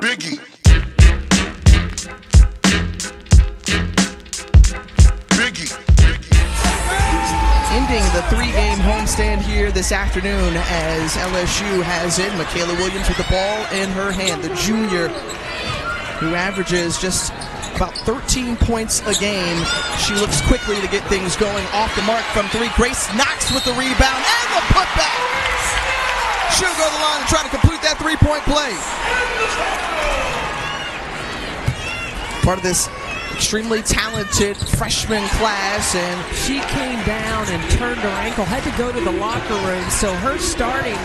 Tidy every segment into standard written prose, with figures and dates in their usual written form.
Biggie. Ending the three-game homestand here this afternoon as LSU has in Michaela Williams with the ball in her hand, the junior who averages just about 13 points a game. She looks quickly to get things going. Off the mark from three. Grace Knox with the rebound and the putback. She'll go to the line and try to complete that three-point play. Part of this extremely talented freshman class, and she came down and turned her ankle, had to go to the locker room, so her starting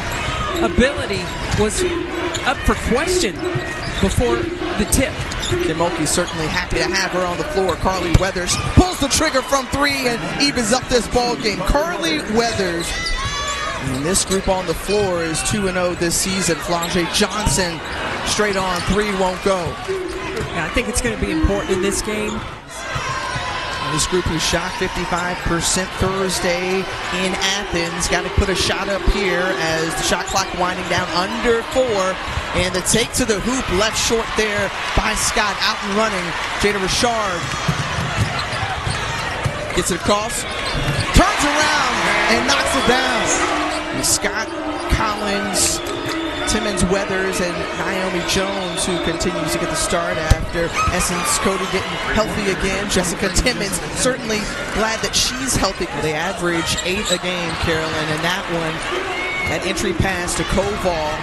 ability was up for question before the tip. Kim Mulkey's certainly happy to have her on the floor. Carly Weathers pulls the trigger from three and evens up this ball game. Carly Weathers, and this group on the floor, is 2-0 this season. Flau'jae Johnson, straight on three, won't go. Yeah, I think it's going to be important in this game. This group who shot 55% Thursday in Athens got to put a shot up here as the shot clock winding down under 4. And the take to the hoop left short there by Scott. Out and running, Jada Richard gets it across, turns around and knocks it down. And Scott, Collins, Timmons, Weathers, and Naomi Jones, who continues to get the start after Essence Cody getting healthy again. Jessica Timmons, certainly glad that she's healthy. They average 8 a game, Carolyn, and that one, that entry pass to Koval.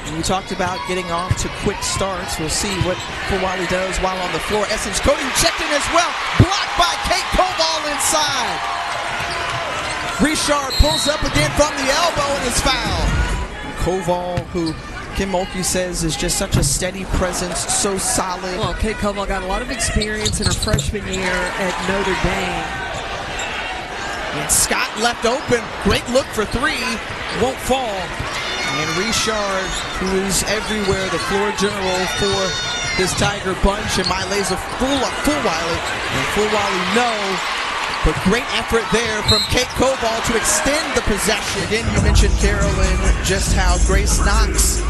And we talked about getting off to quick starts. We'll see what Fulwiley does while on the floor. Essence Cody checked in as well. Blocked by Kate Koval inside. Richard pulls up again from the elbow and is fouled. Koval, who Kim Mulkey says is just such a steady presence, so solid. Well, Kate Koval got a lot of experience in her freshman year at Notre Dame. And Scott left open. Great look for three. Won't fall. And Richard, who is everywhere, the floor general for this Tiger bunch, and Mileza Fulwiley. And Fulwiley, no. But great effort there from Kate Koval to extend the possession. Again, you mentioned, Carolyn, just how Grace Knox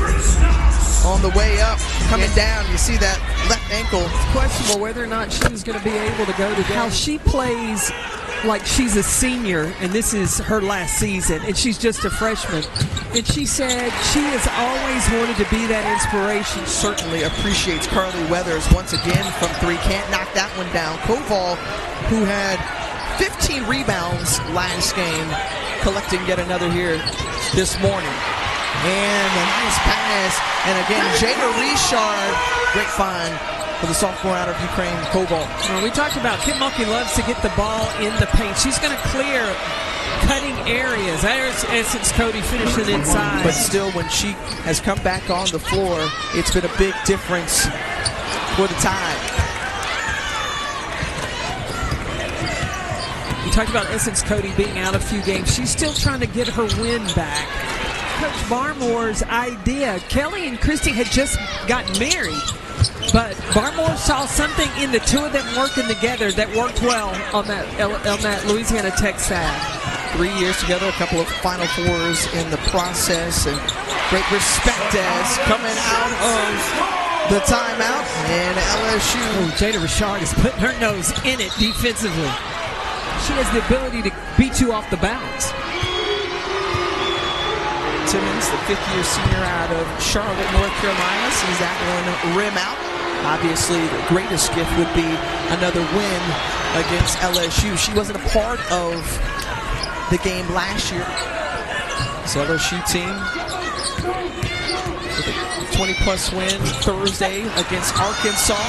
on the way up, coming down. You see that left ankle. It's questionable whether or not she's going to be able to go today. How she plays like she's a senior, and this is her last season, and she's just a freshman. And she said she has always wanted to be that inspiration. Certainly appreciates Carly Weathers once again from three. Can't knock that one down. Koval, who had 15 rebounds last game, collecting yet another here this morning. And a nice pass. And again, Jada Richard, great find for the sophomore out of Ukraine, Koval. Well, we talked about Kim Mulkey loves to get the ball in the paint. She's going to clear cutting areas. There's Essence Cody finishing inside. But still, when she has come back on the floor, it's been a big difference for the Tide. We talked about Essence Cody being out a few games. She's still trying to get her win back. Coach Barmore's idea, Kelly and Christy had just gotten married, but Barmore saw something in the two of them working together that worked well on that Louisiana Tech side. 3 years together, a couple of Final Fours in the process, and great respect as coming out of the timeout, and LSU. Oh, Jada Richard is putting her nose in it defensively. She has the ability to beat you off the bounce. Timmons, the fifth-year senior out of Charlotte, North Carolina, sees that one rim out. Obviously, the greatest gift would be another win against LSU. She wasn't a part of the game last year. This LSU team with a 20-plus win Thursday against Arkansas.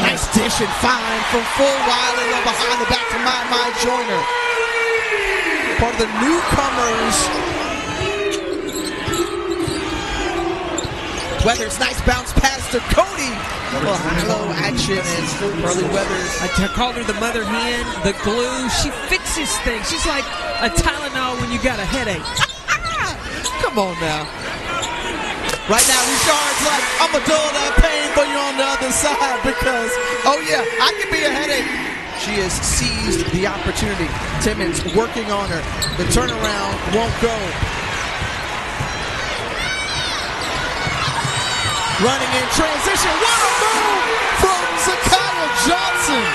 Nice dish and find from Fulwiley behind the back to my Joyner. Part of the newcomers. Weathers, nice bounce pass to Cody. High-low action and Carly Weathers. I called her the mother hen, the glue. She fixes things. She's like a Tylenol when you got a headache. Come on now. Right now, Richard's like, I'm going to dull that pain for you on the other side because, oh yeah, I can be a headache. She has seized the opportunity. Timmons working on her. The turnaround won't go. running in transition. What a move from Zakiya Johnson.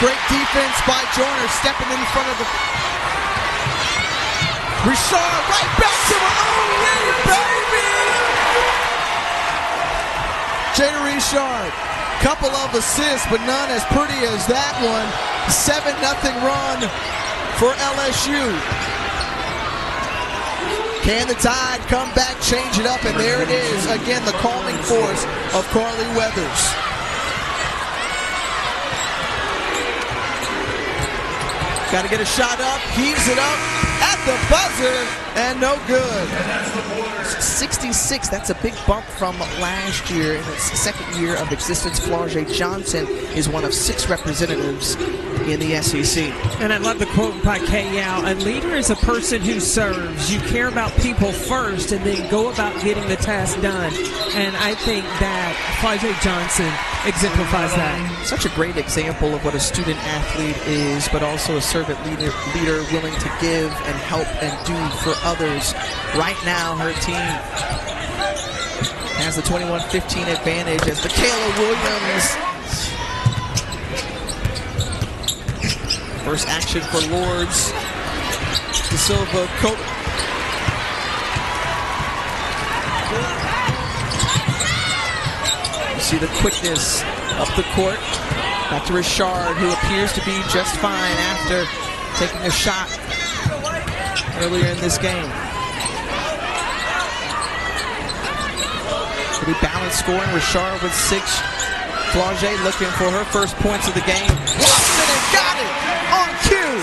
Great defense by Joyner, stepping in front of the... Richard right back to her own lead, baby! Jada Richard, couple of assists, but none as pretty as that one. 7-0 run for LSU. Can the Tide come back, change it up, and there it is. Again, the calming force of Carly Weathers. Got to get a shot up, heaves it up at the buzzer, and no good. 66, that's a big bump from last year. In its second year of existence, Flau'jae Johnson is one of 6 representatives in the SEC. And I love the quote by Kay Yao. A leader is a person who serves. You care about people first and then go about getting the task done. And I think that Flau'jae Johnson exemplifies that. Such a great example of what a student athlete is, but also a servant leader willing to give and help and do for others. Right now, her team has the 21-15 advantage as Michaela Williams. First action for Lords. De Silva, you see the quickness up the court. Back to Richard, who appears to be just fine after taking a shot earlier in this game. Pretty balanced scoring. Richard with 6. Flau'jae looking for her first points of the game. Lost it and got it on cue.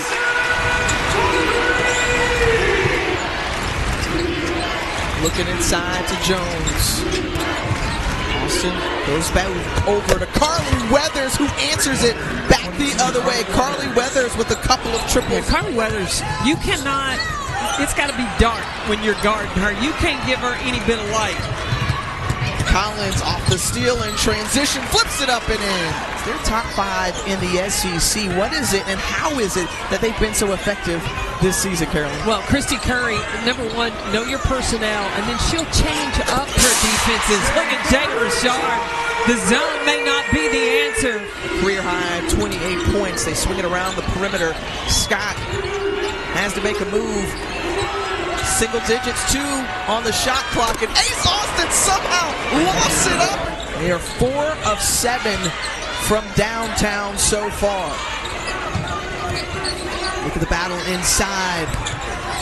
Looking inside to Jones. Austin goes back over to Carly Weathers, who answers it back the other way. Carly Weathers with a couple of triples. Yeah, Carly Weathers, you cannot, it's got to be dark when you're guarding her. You can't give her any bit of light. Collins off the steal in transition, flips it up and in. They're top 5 in the SEC. What is it and how is it that they've been so effective this season, Carolyn? Well, Christy Curry, number one, know your personnel, and then she'll change up her defenses. Look at Jada Richard. The zone may not be the answer. Career high 28 points. They swing it around the perimeter. Scott has to make a move. Single digits, 2 on the shot clock, and Ace Austin somehow lofts it up. They are 4 of 7 from downtown so far. Look at the battle inside.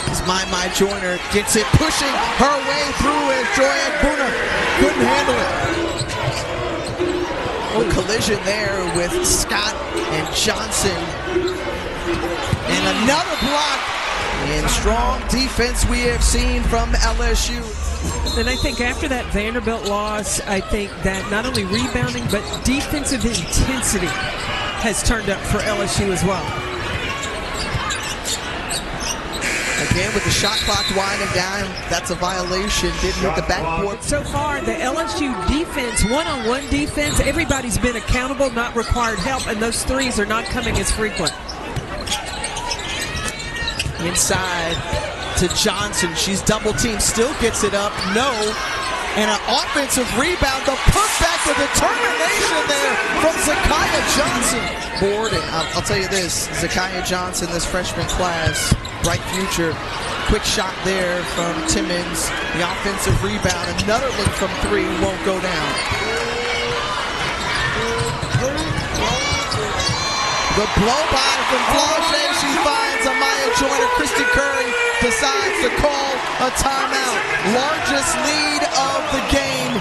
As My Joyner gets it, pushing her way through as Joya Buna couldn't handle it. A collision there with Scott and Johnson. And another block. And strong defense we have seen from LSU. And I think after that Vanderbilt loss, I think that not only rebounding, but defensive intensity has turned up for LSU as well. Again, with the shot clock winding down, that's a violation. Didn't hit the backboard. So far, the LSU defense, one-on-one defense, everybody's been accountable, not required help, and those threes are not coming as frequent. Inside to Johnson. She's double teamed, still gets it up. No. And an offensive rebound. The putback, the determination there from Zakiya Johnson. Board, and I'll tell you this, Zakiya Johnson, this freshman class, bright future. Quick shot there from Timmons. The offensive rebound. Another look from 3 won't go down. The blow by from Flau'jae. She finds Amaya Joyner. Christy Curry decides to call a timeout. Largest lead of the game.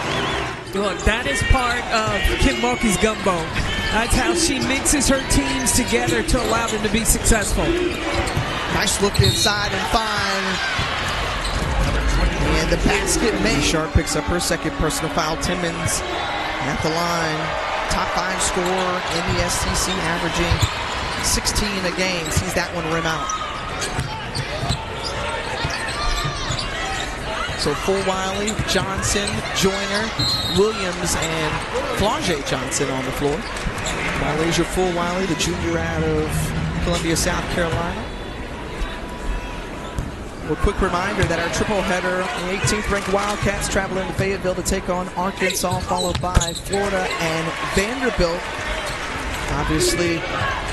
Look, that is part of Kim Mulkey's gumbo. That's how she mixes her teams together to allow them to be successful. Nice look inside and fine. And the basket made. Sharp picks up her second personal foul. Timmons at the line. Top 5 scorer in the SEC, averaging 16 a game. Sees that one rim out. So Fulwiley, Johnson, Joyner, Williams, and Flau'jae Johnson on the floor. Mylasia Fulwiley, the junior out of Columbia, South Carolina. A quick reminder that our triple header, the 18th ranked Wildcats travel into Fayetteville to take on Arkansas, followed by Florida and Vanderbilt. Obviously,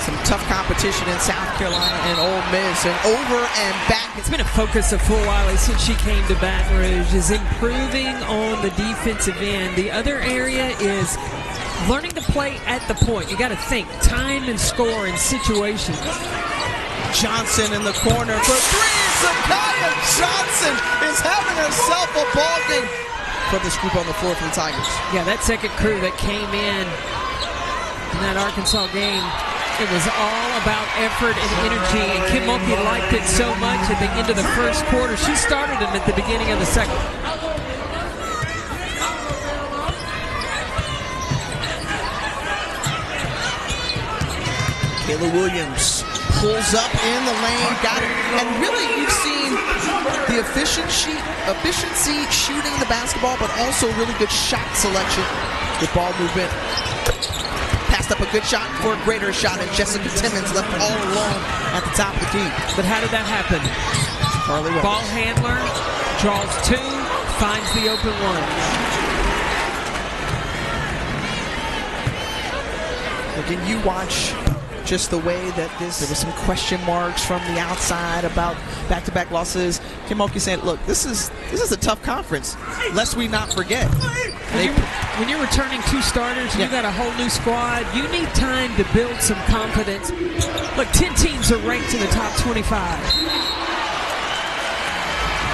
some tough competition in South Carolina and Ole Miss, and over and back. It's been a focus of Fulwiley since she came to Baton Rouge, is improving on the defensive end. The other area is learning to play at the point. You got to think time and score and situations. Johnson in the corner for three. Zakaya Johnson is having herself a ball game for this group on the floor for the Tigers. Yeah, that second crew that came in that Arkansas game, it was all about effort and energy, and Kim Mulkey liked it so much at the end of the first quarter. She started him at the beginning of the second. Kayla Williams pulls up in the lane, got it. And really, you've seen the efficiency shooting the basketball, but also really good shot selection with ball movement. Passed up a good shot for a greater shot, and Jessica Timmons left all alone at the top of the key. But how did that happen? Holly Rowe. Ball handler draws two, finds the open one. Again, you watch just the way that there was some question marks from the outside about back-to-back losses. Kim Mulkey said, look, this is a tough conference, lest we not forget. When you're returning two starters and you got a whole new squad, you need time to build some confidence. Look, 10 teams are ranked in the top 25.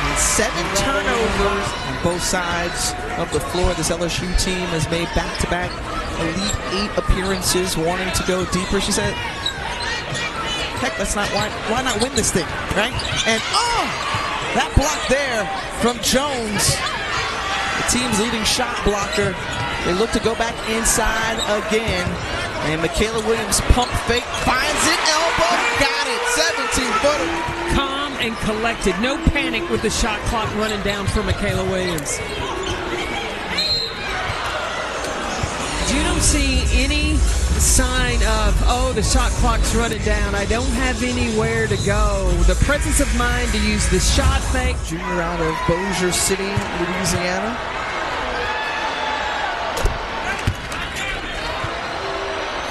And 7 turnovers on both sides of the floor. This LSU team has made back-to-back Elite 8 appearances, wanting to go deeper. She said, heck, why not win this thing, right? And that block there from Jones, the team's leading shot blocker. They look to go back inside again, and Michaela Williams pump fake, finds it, elbow, got it, 17-footer. Calm and collected, no panic with the shot clock running down for Michaela Williams. You don't see any sign of, the shot clock's running down, I don't have anywhere to go. The presence of mind to use the shot fake. Junior out of Bossier City, Louisiana.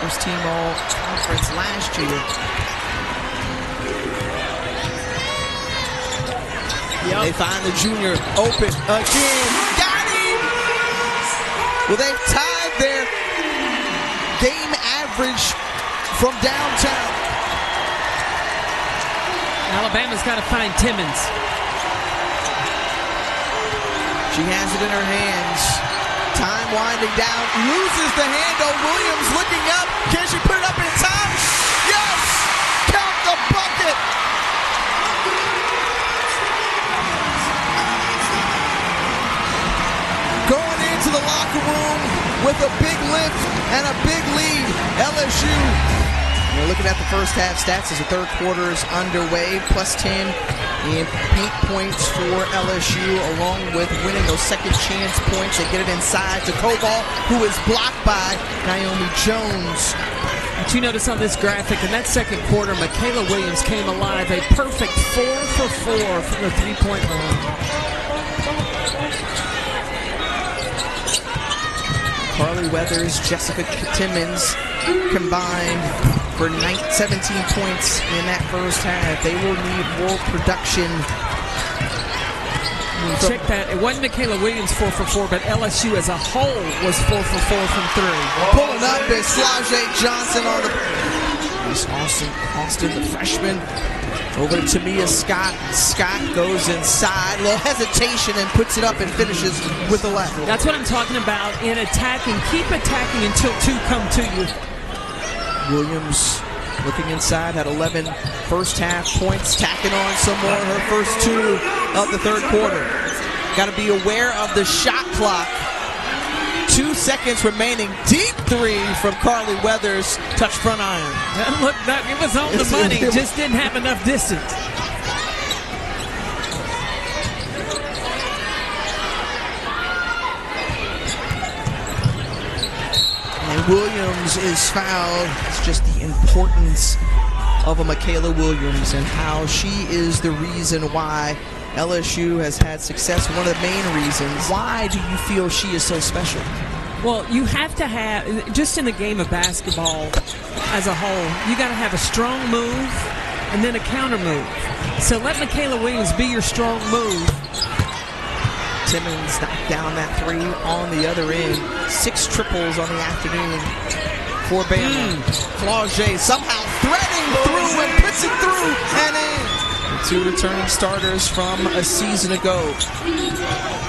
First team all-conference last year. Yep. They find the junior open again. Got him! Well, they've tied their game average from downtown. Alabama's got to find Timmons. She has it in her hands. Time winding down. Loses the handle. Williams looking up. Can she put it up in time? Yes! Count the bucket! Going into the locker room with a big lift and a big lead. LSU. We're looking at the first half stats as the third quarter is underway. +10 in paint points for LSU, along with winning those second chance points. They get it inside to Koval, who is blocked by Naomi Jones. But you notice on this graphic, in that second quarter, Michaela Williams came alive. A perfect 4 for 4 from the three-point line. Carly Weathers, Jessica Timmons combined for 17 points in that first half. They will need more production. Check that. It wasn't Michaela Williams 4 for 4, but LSU as a whole was 4 for 4 from 3. Pulling up is Slajee Johnson on the... Miss Austin, the freshman. Over to Tamia Scott. Scott goes inside. A little hesitation and puts it up and finishes with the left. That's what I'm talking about in attacking. Keep attacking until two come to you. Williams looking inside, had 11 first half points, tacking on some more her first 2 of the third quarter. Got to be aware of the shot clock. 2 seconds remaining. Deep 3 from Carly Weathers. Touch front iron. Look, it was on the money. Just didn't have enough distance. And Williams is fouled. It's just the importance of a Michaela Williams and how she is the reason why LSU has had success. One of the main reasons. Why do you feel she is so special? Well, you have to have, just in the game of basketball as a whole, you got to have a strong move and then a counter move. So let Michaela Williams be your strong move. Timmons knocked down that three on the other end. 6 triples on the afternoon for Bama. Flaugier somehow threading through and puts it through and in. The 2 returning starters from a season ago.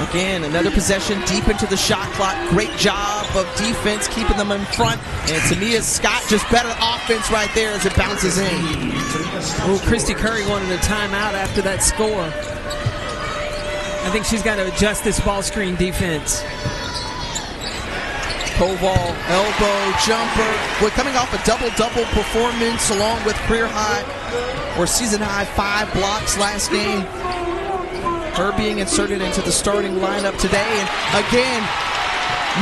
Again, another possession deep into the shot clock. Great job of defense keeping them in front. And Tamia Scott just better offense right there as it bounces in. Oh, Christy Curry wanted a timeout after that score. I think she's got to adjust this ball screen defense. Koval, elbow, jumper. We're coming off a double-double performance along with career high or season high 5 blocks last game. Her being inserted into the starting lineup today. And again,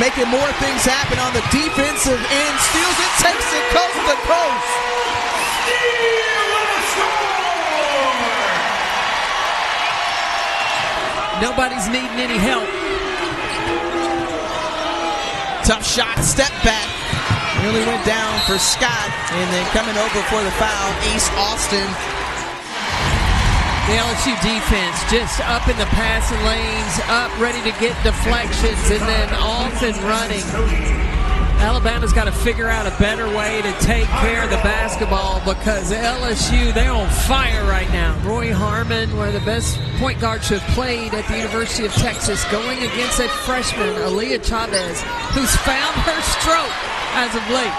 making more things happen on the defensive end. Steals it, takes it coast to coast. Nobody's needing any help. Tough shot, step back. Nearly went down for Scott. And then coming over for the foul, Ace Austin. The LSU defense just up in the passing lanes, up ready to get deflections, and then off and running. Alabama's got to figure out a better way to take care of the basketball because LSU, they're on fire right now. Roy Harmon, one of the best point guards who have played at the University of Texas, going against that freshman, Aaliyah Chavez, who's found her stroke as of late.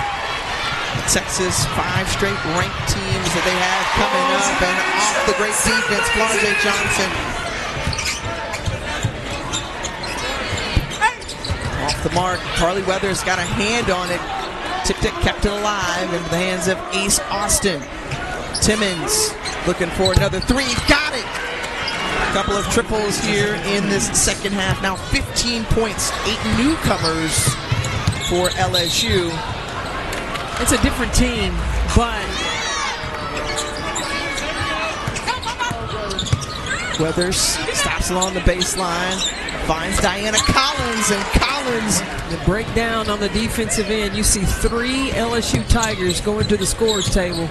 Texas, 5 straight ranked teams that they have coming up, and off the great defense, Flaugier Johnson. Off the mark, Carly Weathers got a hand on it. Tick-tick kept it alive into the hands of Ace Austin. Timmons looking for another 3, got it! A couple of triples here in this second half. Now 15 points, 8 newcomers for LSU. It's a different team, but Weathers stops along the baseline, finds Diana Collins, and Collins. The breakdown on the defensive end, you see 3 LSU Tigers going to the scores table.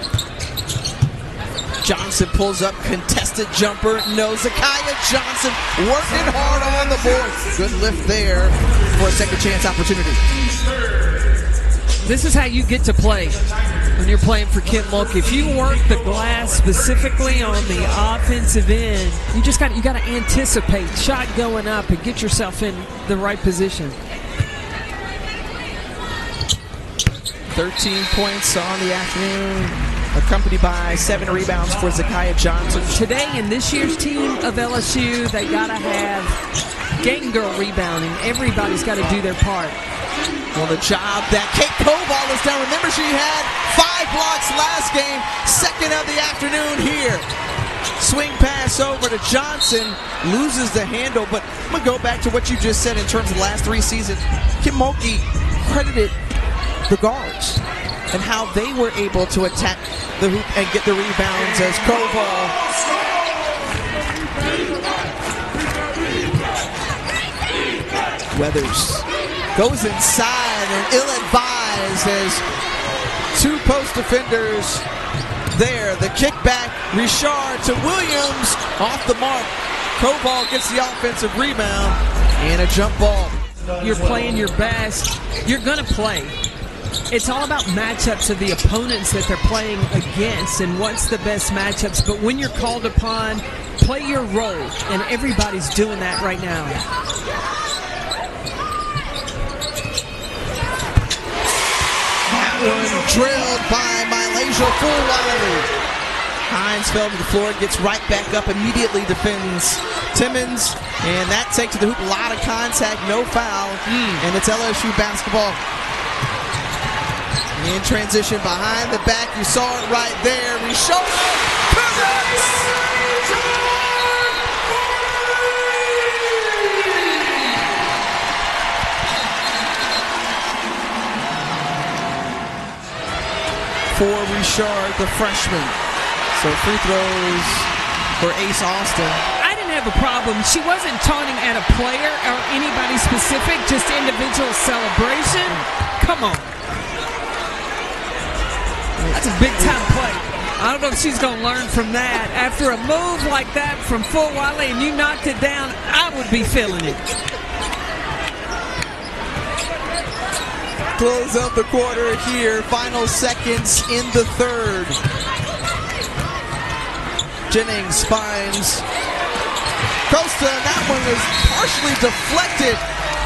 Johnson pulls up, contested jumper, no. Zakiya Johnson working hard on the board. Good lift there for a second chance opportunity. This is how you get to play when you're playing for Kim Mulkey. If you work the glass specifically on the offensive end, you got to anticipate shot going up and get yourself in the right position. 13 points on the afternoon, accompanied by 7 rebounds for Zakiya Johnson. Today in this year's team of LSU, they got to have gang girl rebounding. Everybody's got to do their part. Well, the job that Kate Koval is down. Remember, she had 5 blocks last game. Second of the afternoon here. Swing pass over to Johnson. Loses the handle, but I'm going to go back to what you just said in terms of the last 3 seasons. Kim Mulkey credited the guards and how they were able to attack the hoop and get the rebounds as Koval. Weathers goes inside and ill-advised as 2 post defenders there. The kickback, Richard to Williams, off the mark. Koval gets the offensive rebound and a jump ball. You're playing your best. You're going to play. It's all about matchups of the opponents that they're playing against and what's the best matchups. But when you're called upon, play your role, and everybody's doing that right now. One drilled by Malaysia Fulwiley. Hines fell to the floor, gets right back up, immediately defends Timmons, and that takes to the hoop. A lot of contact, no foul, and it's LSU basketball. In transition behind the back, you saw it right there. Richard connects! For Richard, the freshman. So free throws for Ace Austin. I didn't have a problem. She wasn't taunting at a player or anybody specific, just individual celebration. Come on. That's a big-time play. I don't know if she's going to learn from that. After a move like that from Full Wiley and you knocked it down, I would be feeling it. Close up the quarter here. Final seconds in the third. Jennings finds Costa. That one is partially deflected.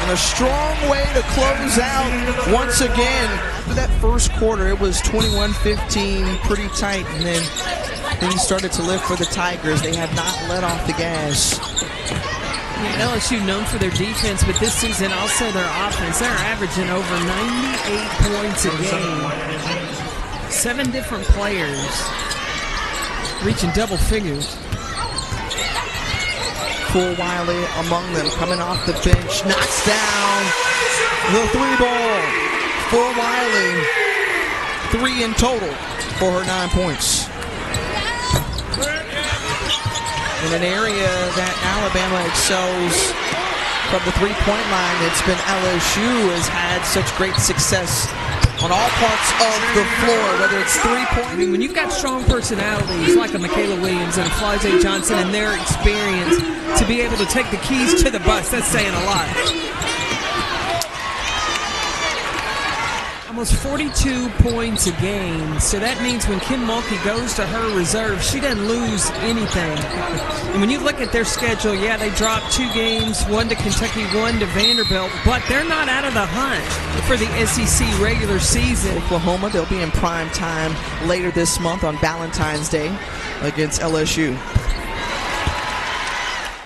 And a strong way to close out once again. After that first quarter, it was 21-15, pretty tight. And then things started to lift for the Tigers. They have not let off the gas. LSU known for their defense, but this season also their offense. They're averaging over 98 points a game. 7 different players reaching double figures. Full Wiley among them, coming off the bench, knocks down the 3-ball. Full Wiley, 3 in total for her 9 points. In an area that Alabama excels from the three-point line, it's been LSU has had such great success on all parts of the floor, whether it's three-point. I mean, when you've got strong personalities like a Michaela Williams and a Flau'jae Johnson and their experience to be able to take the keys to the bus, that's saying a lot. Almost 42 points a game, so that means when Kim Mulkey goes to her reserve, she doesn't lose anything. And when you look at their schedule, yeah, they dropped 2 games, 1 to Kentucky, 1 to Vanderbilt, but they're not out of the hunt for the SEC regular season. Oklahoma, they'll be in prime time later this month on Valentine's Day against LSU.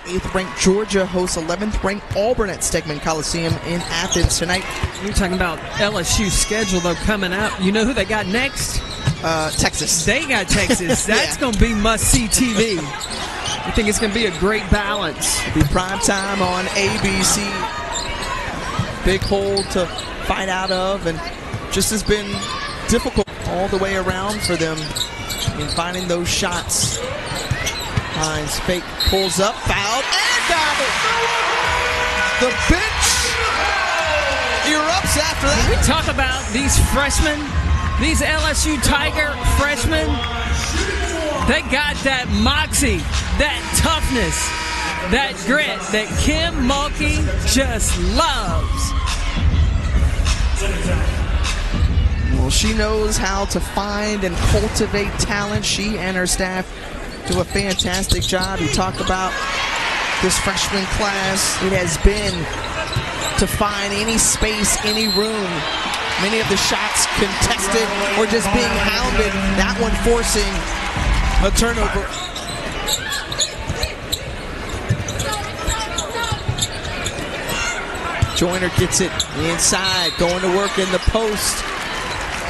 8th-ranked Georgia hosts 11th-ranked Auburn at Stegman Coliseum in Athens tonight. You're talking about LSU's schedule, though, coming up. You know who they got next? Texas. They got Texas. That's going to be must-see TV. I think it's going to be a great balance. It'll be prime time on ABC. Big hole to fight out of, and just has been difficult all the way around for them in finding those shots. Hines fake, pulls up, fouled, and got it. The bench erupts after that. We talk about these freshmen, these LSU Tiger freshmen. They got that moxie, that toughness, that grit that Kim Mulkey just loves. Well, she knows how to find and cultivate talent. She and her staff do a fantastic job. You talk about this freshman class. It has been to find any space, any room. Many of the shots contested or just being hounded. That one forcing a turnover. Joyner gets it inside, going to work in the post.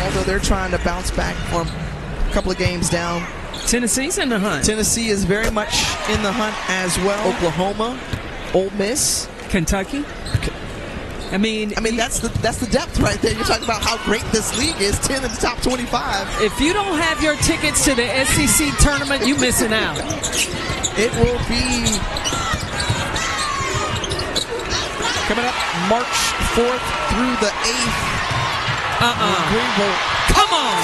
Although they're trying to bounce back from a couple of games down. Tennessee's in the hunt. Tennessee is very much in the hunt as well. Oklahoma, Ole Miss, Kentucky. I mean, that's the depth right there. You're talking about how great this league is. 10 in the top 25. If you don't have your tickets to the SEC tournament, you're missing out. It will be coming up March 4th through the 8th. Greenville. Come on.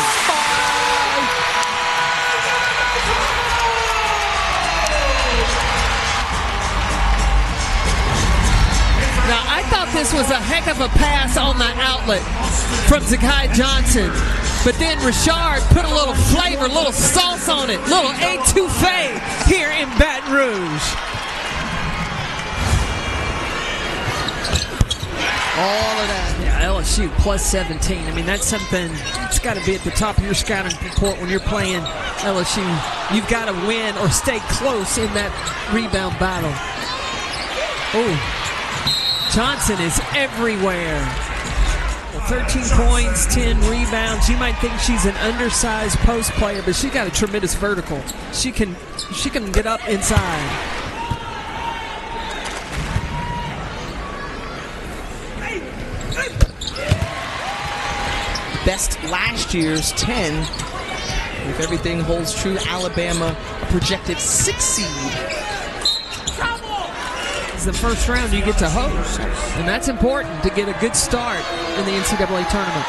Now, I thought this was a heck of a pass on the outlet from Zakai Johnson. But then Richard put a little flavor, a little sauce on it, little étouffée here in Baton Rouge. All of that. Yeah, LSU plus 17. I mean, that's something that's got to be at the top of your scouting report when you're playing LSU. You've got to win or stay close in that rebound battle. Oh. Johnson is everywhere. 13 points, 10 rebounds. You might think she's an undersized post player, but she got a tremendous vertical. She can get up inside. Best last year's 10 If everything holds true, Alabama a projected 6 seed. It's the first round you get to host, and that's important to get a good start in the NCAA tournament.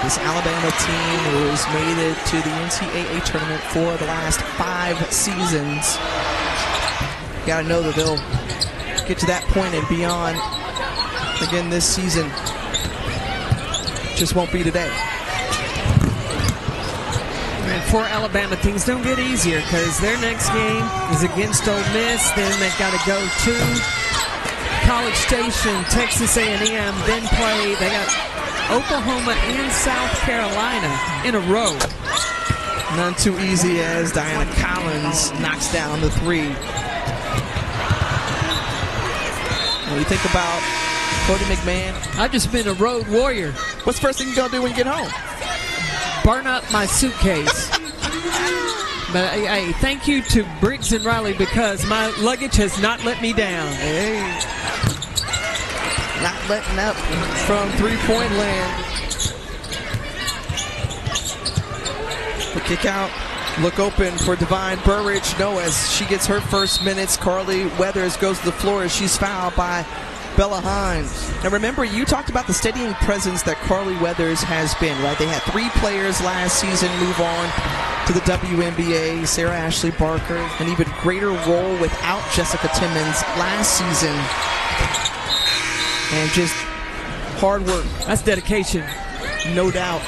This Alabama team has made it to the NCAA tournament for the last 5 seasons. You got to know that they'll get to that point and beyond again this season. Just won't be today. And for Alabama, things don't get easier because their next game is against Ole Miss. Then they've got to go to College Station, Texas A&M, then play. They got Oklahoma and South Carolina in a row. None too easy as Diana Collins knocks down the 3. When you think about Cody McMahon, I've just been a road warrior. what's the first thing you're going to do when you get home? Burn up my suitcase. But hey, thank you to Briggs and Riley because my luggage has not let me down. Hey, not letting up from three-point land. The kick out, look open for Divine Burridge. No, as she gets her first minutes, Carly Weathers goes to the floor as she's fouled by Bella Hines. Now remember, you talked about the steadying presence that Carly Weathers has been, right? They had 3 players last season move on to the WNBA, Sarah Ashley Barker, an even greater role without Jessica Timmons last season. And just hard work. That's dedication. No doubt.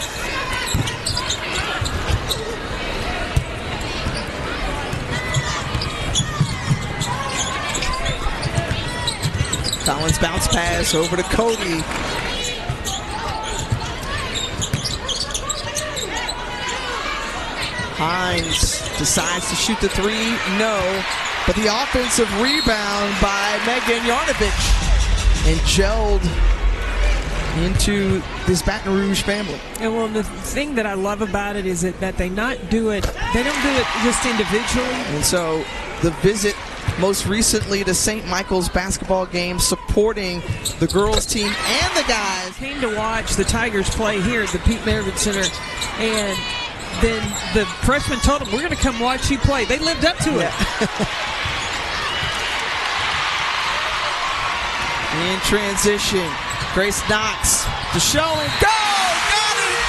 Collins bounce pass over to Cody. Hines decides to shoot the 3. No. But the offensive rebound by Megan Yarnovich and gelled into this Baton Rouge family. And well, the thing that I love about it is that they don't do it just individually. And so the visit most recently to St. Michael's basketball game, supporting the girls team and the guys. Came to watch the Tigers play here at the Pete Maravich Center, and then the freshmen told them, we're going to come watch you play. They lived up to it. In transition, Grace Knox to show and go! Got it!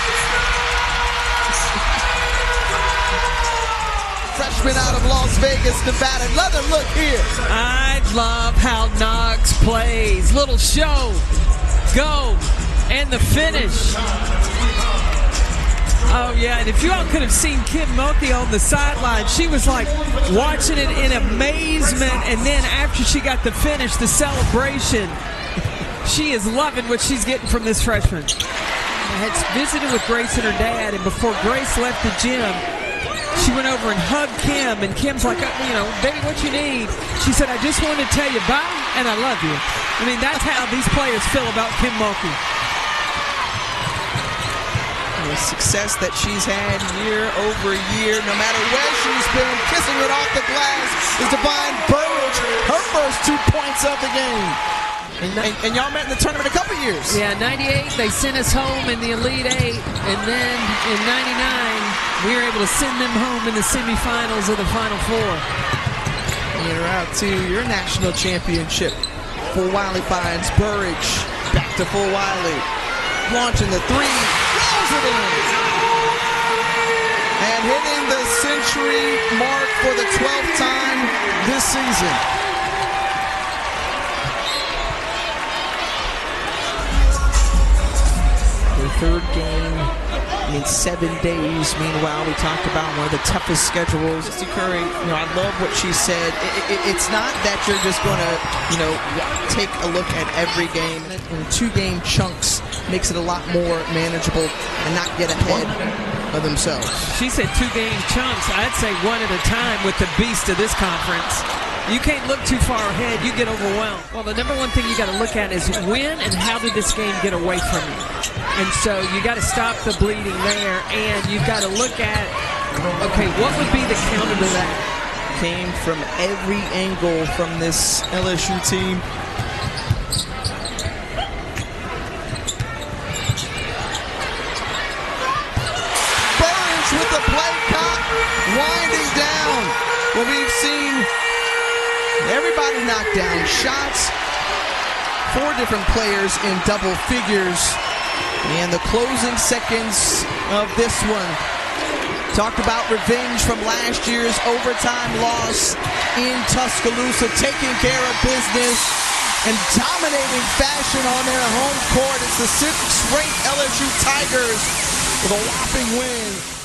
Freshman out of Las Vegas, Nevada. Another look here. I love how Knox plays. Little show, go, and the finish. Oh, yeah, and if you all could have seen Kim Mulkey on the sideline, she was like watching it in amazement, and then after she got the finish, the celebration, she is loving what she's getting from this freshman. I had visited with Grace and her dad, and before Grace left the gym, she went over and hugged Kim, and Kim's like, baby, what you need? She said, I just wanted to tell you bye, and I love you. I mean, that's how these players feel about Kim Mulkey. The success that she's had year over year, no matter where she's been, kissing it off the glass is Divine Burridge, her first 2 points of the game. And y'all met in the tournament a couple years. Yeah, 98, they sent us home in the Elite 8, and then in 99, we were able to send them home in the semifinals of the Final Four. And you're out to your national championship. Full Wiley finds Burridge, back to Full Wiley, launching the 3. It in. And hitting the century mark for the 12th time this season. Their 3rd game in 7 days. Meanwhile, we talked about one of the toughest schedules. Mr. Curry, I love what she said. It's not that you're just going to, take a look at every game in 2-game chunks. Makes it a lot more manageable and not get ahead of themselves. She said 2-game chunks. I'd say one at a time with the beast of this conference. You can't look too far ahead. You get overwhelmed. Well, the number one thing you got to look at is when and how did this game get away from you? And so you got to stop the bleeding there, and you've got to look at, okay, what would be the counter to that? Came from every angle from this LSU team. With the play Well, we've seen everybody knock down shots. 4 different players in double figures. And the closing seconds of this one. Talked about revenge from last year's overtime loss in Tuscaloosa, taking care of business in dominating fashion on their home court. It's the 6th-ranked LSU Tigers with a whopping win